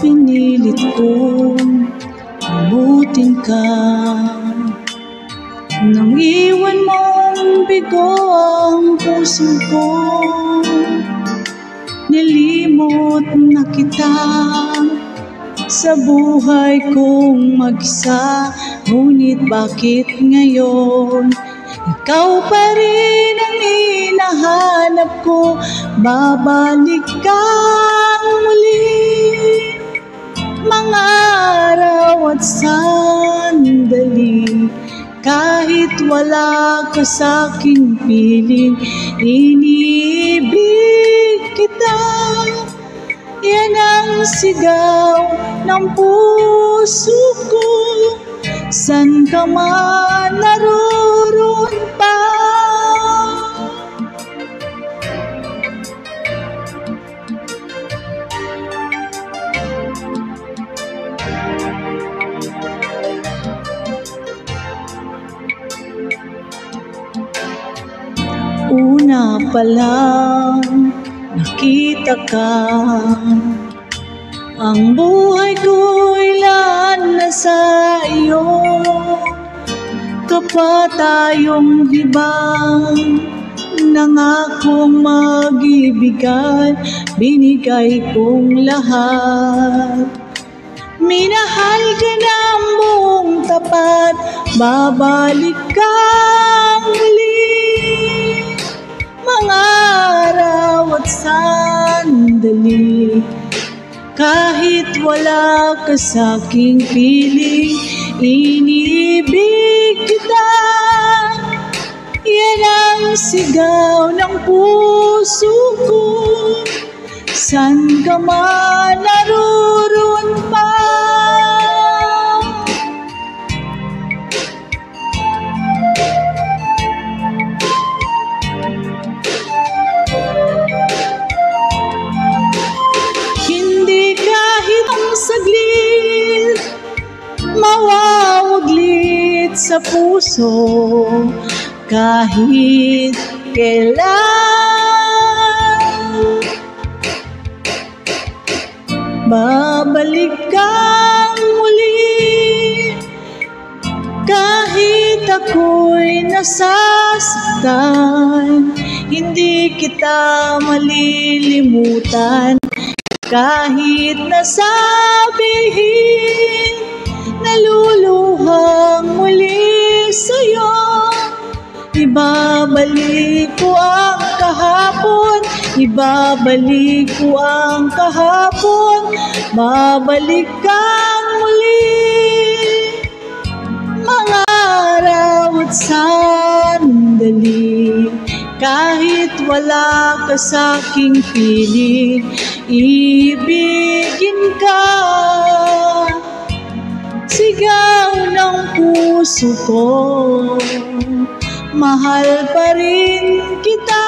Pinilit kong amutin ka, nang iwan mong bigo ang puso ko. Nilimot na kita sa buhay kong mag-isa, ngunit bakit ngayon ikaw pa rin ang hinahanap ko? Babalik kang muli, mga araw at sandali, kahit wala ka sa'king piling. Iniibig kita, yan ang sigaw ng puso ko. San ka man naroon pa, una pa lang nakita ka, ang buhay ko'y laan na sa iyo. Kapag tayong hibang, nangakong mag-ibigan, binigay kong lahat. Minahal ka ng buong tapat, babalik kang muli, mga araw at sandali, kahit wala ka sa'king piling. Iniibig kita, yan ang sigaw ng puso ko. San ka man naroon pa, hindi kahit ang saglit mawawaglit sa puso, kahit kailan. Babalik kang muli, kahit ako'y nasasaktan. Hindi kita malilimutan, kahit nasabihin naluluhang muli sa'yo. Ibabalik ko ang kahapon, ibabalik ko ang kahapon. Babalik kang muli, mga araw at sandali, kahit wala ka sa'king piling. Ibigin ka, sigaw ng puso ko, mahal pa rin kita.